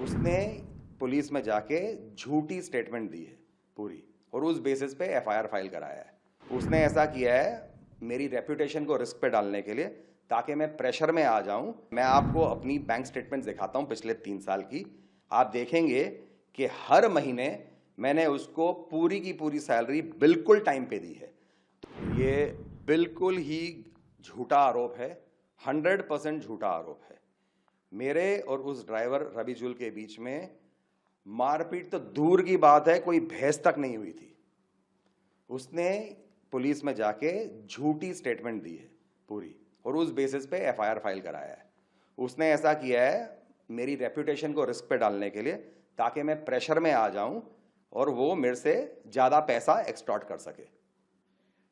उसने पुलिस में जाके झूठी स्टेटमेंट दी है पूरी, और उस बेसिस पे एफआईआर फाइल कराया है। उसने ऐसा किया है मेरी रेपुटेशन को रिस्क पे डालने के लिए, ताकि मैं प्रेशर में आ जाऊं। मैं आपको अपनी बैंक स्टेटमेंट दिखाता हूं पिछले 3 साल की। आप देखेंगे कि हर महीने मैंने उसको पूरी की पूरी सैलरी बिल्कुल टाइम पे दी है। ये बिल्कुल ही झूठा आरोप है, 100% झूठा आरोप है। मेरे और उस ड्राइवर रबिजुल के बीच में मारपीट तो दूर की बात है, कोई बहस तक नहीं हुई थी। उसने पुलिस में जाके झूठी स्टेटमेंट दी है पूरी, और उस बेसिस पे एफआईआर फाइल कराया है। उसने ऐसा किया है मेरी रेपुटेशन को रिस्क पे डालने के लिए, ताकि मैं प्रेशर में आ जाऊं और वो मेरे से ज़्यादा पैसा एक्सटॉर्ट कर सके।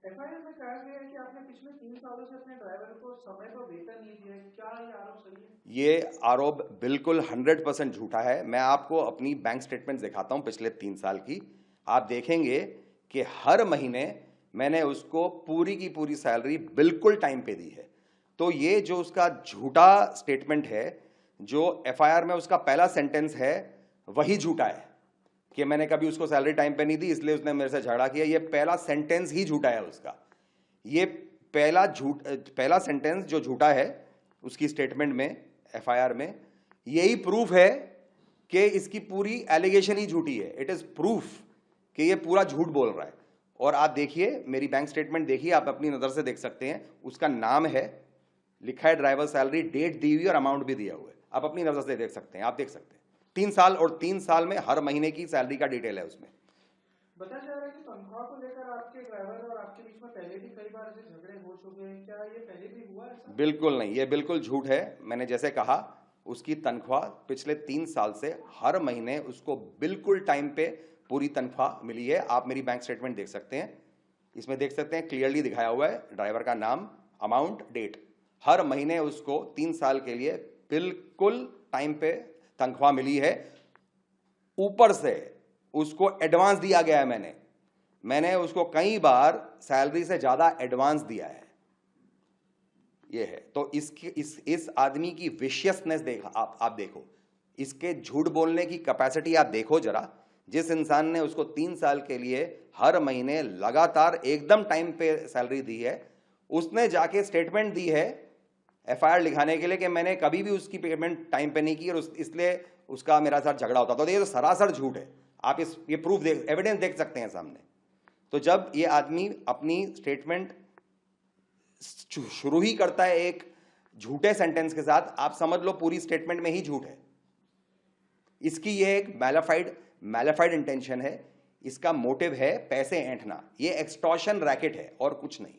एफआईआर में कहा गया है कि आपने पिछले 3 सालों से अपने ड्राइवर को समय पर वेतन नहीं दिया है। क्या ये आरोप सही है? ये आरोप बिल्कुल 100% झूठा है। मैं आपको अपनी बैंक स्टेटमेंट दिखाता हूं पिछले 3 साल की। आप देखेंगे कि हर महीने मैंने उसको पूरी की पूरी सैलरी बिल्कुल टाइम पे दी है। तो ये जो उसका झूठा स्टेटमेंट है, जो एफआईआर में उसका पहला सेंटेंस है, वही झूठा है कि मैंने कभी उसको सैलरी टाइम पे नहीं दी इसलिए उसने मेरे से झगड़ा किया। ये पहला सेंटेंस ही झूठा है उसका। ये पहला सेंटेंस जो झूठा है उसकी स्टेटमेंट में, एफआईआर में, यही प्रूफ है कि इसकी पूरी एलिगेशन ही झूठी है। इट इज प्रूफ कि ये पूरा झूठ बोल रहा है। और आप देखिए मेरी बैंक स्टेटमेंट देखिए, आप अपनी नजर से देख सकते हैं। उसका नाम है, लिखा है ड्राइवर सैलरी, डेट दी हुई और अमाउंट भी दिया हुआ है। आप अपनी नजर से देख सकते हैं, आप देख सकते हैं 3 साल, और 3 साल में हर महीने की सैलरी का डिटेल है उसमें। बताया जा रहा है कि तनख्वाह को लेकर आपके ड्राइवर और आपके बीच में पहले भी कई बार ऐसे झगड़े हो चुके हैं। क्या ये पहले भी हुआ ऐसा? बिल्कुल नहीं, ये बिल्कुल झूठ है। मैंने जैसे कहा, उसकी तनख्वाह पिछले 3 साल से हर महीने उसको बिल्कुल टाइम पे पूरी तनख्वाह मिली है। आप मेरी बैंक स्टेटमेंट देख सकते हैं, इसमें देख सकते हैं क्लियरली दिखाया हुआ है ड्राइवर का नाम, अमाउंट, डेट। हर महीने उसको 3 साल के लिए बिल्कुल टाइम पे तनख्वाह मिली है। ऊपर से उसको एडवांस दिया गया है। मैंने उसको कई बार सैलरी से ज्यादा एडवांस दिया है। ये है तो इस आदमी की विशियसनेस देखा आप देखो, इसके झूठ बोलने की कैपेसिटी आप देखो जरा। जिस इंसान ने उसको 3 साल के लिए हर महीने लगातार एकदम टाइम पे सैलरी दी है, उसने जाके स्टेटमेंट दी है एफआईआर लिखाने के लिए कि मैंने कभी भी उसकी पेमेंट टाइम पे नहीं की और इसलिए उसका मेरा साथ झगड़ा होता। तो ये तो सरासर झूठ है। आप ये प्रूफ देख, एविडेंस देख सकते हैं सामने। तो जब ये आदमी अपनी स्टेटमेंट शुरू ही करता है एक झूठे सेंटेंस के साथ, आप समझ लो पूरी स्टेटमेंट में ही झूठ है। इसकी ये एक मैलिफाइड इंटेंशन है। इसका मोटिव है पैसे ऐंठना। ये एक्सटॉर्शन रैकेट है और कुछ नहीं।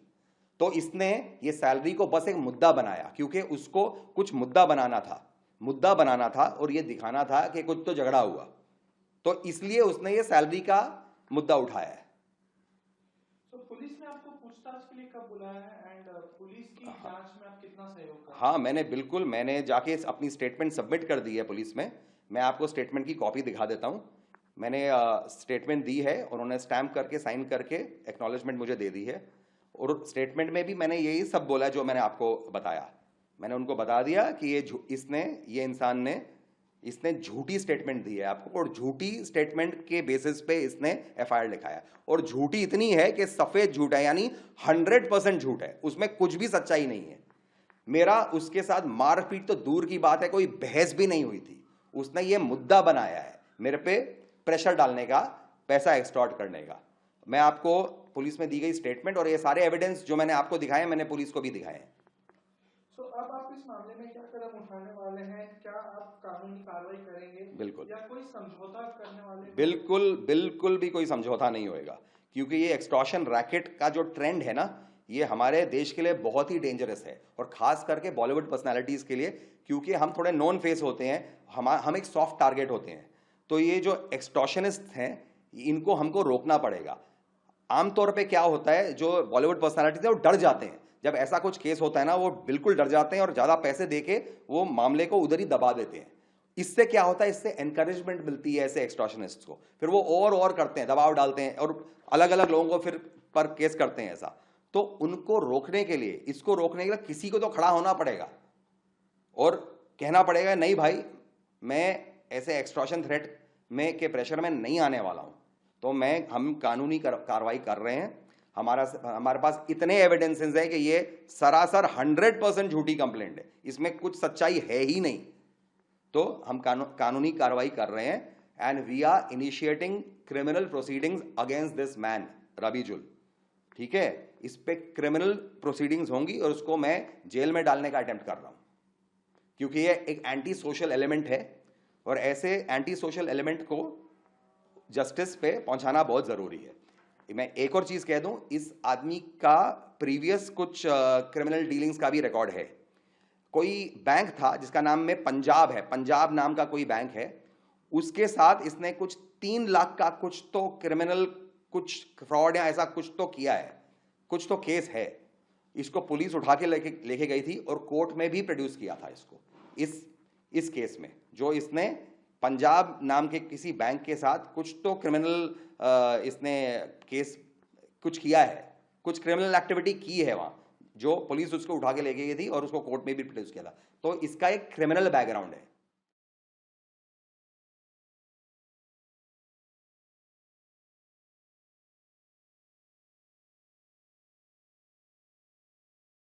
तो इसने ये सैलरी को बस एक मुद्दा बनाया, क्योंकि उसको कुछ मुद्दा बनाना था और ये दिखाना था कि कुछ तो झगड़ा हुआ, तो इसलिए उसने ये सैलरी का मुद्दा उठाया है। तो पुलिस ने आपको पूछताछ के लिए कब बुलाया है एंड पुलिस की जांच में आप कितना सहयोग कर रहे हैं? हाँ, मैंने जाके अपनी स्टेटमेंट सबमिट कर दी है पुलिस में। मैं आपको स्टेटमेंट की कॉपी दिखा देता हूँ। मैंने स्टेटमेंट दी है, उन्होंने स्टैम्प करके साइन करके एक्नॉलेजमेंट मुझे दे दी है। और स्टेटमेंट में भी मैंने यही सब बोला जो मैंने आपको बताया। मैंने उनको बता दिया कि ये इंसान ने इसने झूठी स्टेटमेंट दी है आपको, और झूठी स्टेटमेंट के बेसिस पे इसने एफआईआर लिखाया। और झूठी इतनी है कि सफेद झूठ है, यानी 100% झूठ है, उसमें कुछ भी सच्चाई नहीं है। मेरा उसके साथ मारपीट तो दूर की बात है, कोई बहस भी नहीं हुई थी। उसने ये मुद्दा बनाया है मेरे पे प्रेशर डालने का, पैसा एक्सटॉर्ट करने का। मैं आपको पुलिस में दी गई स्टेटमेंट और ये सारे एविडेंस जो मैंने आपको दिखाए, मैंने पुलिस को भी दिखाए हैं। तो अब आप इस मामले में क्या कदम उठाने वाले हैं? क्या आप कानूनी कार्रवाई करेंगे बिल्कुल, या कोई समझौता करने वाले हैं? बिल्कुल भी कोई समझौता नहीं होएगा, क्योंकि ये एक्सटॉर्शन रैकेट का जो ट्रेंड है ना, ये हमारे देश के लिए बहुत ही डेंजरस है, और खास करके बॉलीवुड पर्सनालिटीज के लिए, क्योंकि हम थोड़े नॉन फेस होते हैं, हम एक सॉफ्ट टारगेट होते हैं। तो ये जो एक्सटॉर्शनिस्ट हैं, इनको हमको रोकना पड़ेगा। आमतौर पे क्या होता है, जो बॉलीवुड पर्सनालिटीज है वो डर जाते हैं जब ऐसा कुछ केस होता है ना, वो बिल्कुल डर जाते हैं और ज्यादा पैसे देके वो मामले को उधर ही दबा देते हैं। इससे क्या होता है, इससे एनकरेजमेंट मिलती है ऐसे एक्सटॉर्शनिस्ट्स को, फिर वो और करते हैं, दबाव डालते हैं और अलग अलग लोगों को फिर पर केस करते हैं ऐसा। तो उनको रोकने के लिए, इसको रोकने के लिए किसी को तो खड़ा होना पड़ेगा और कहना पड़ेगा, नहीं भाई, मैं ऐसे एक्सटॉर्शन थ्रेट में के प्रेशर में नहीं आने वाला हूं। तो हम कानूनी कार्रवाई कर रहे हैं। हमारे पास इतने एविडेंसेस है कि ये सरासर 100% झूठी कंप्लेंट है, इसमें कुछ सच्चाई है ही नहीं। तो हम कानूनी कार्रवाई कर रहे हैं and we are initiating criminal proceedings against this man Rabijul. ठीक है, इस पे क्रिमिनल प्रोसीडिंग्स होंगी और उसको मैं जेल में डालने का अटेम्प्ट कर रहा हूं, क्योंकि ये एक एंटी सोशल एलिमेंट है और ऐसे एंटी सोशल एलिमेंट को जस्टिस पे पहुंचाना बहुत जरूरी है। मैं एक और चीज कह दूं, इस आदमी का प्रीवियस कुछ क्रिमिनल डीलिंग्स का भी रिकॉर्ड है। कोई बैंक था जिसका नाम में पंजाब है, पंजाब नाम का कोई बैंक है, उसके साथ इसने कुछ 3 लाख का कुछ तो क्रिमिनल, कुछ फ्रॉड या ऐसा कुछ तो किया है, कुछ तो केस है। इसको पुलिस उठा के लेके गई थी और कोर्ट में भी प्रोड्यूस किया था इसको, इस केस में जो इसने पंजाब नाम के किसी बैंक के साथ कुछ तो क्रिमिनल इसने केस कुछ किया है, कुछ क्रिमिनल एक्टिविटी की है वहां, जो पुलिस उसको उठा के ले गई थी और उसको कोर्ट में भी प्रोड्यूस किया था। तो इसका एक क्रिमिनल बैकग्राउंड है।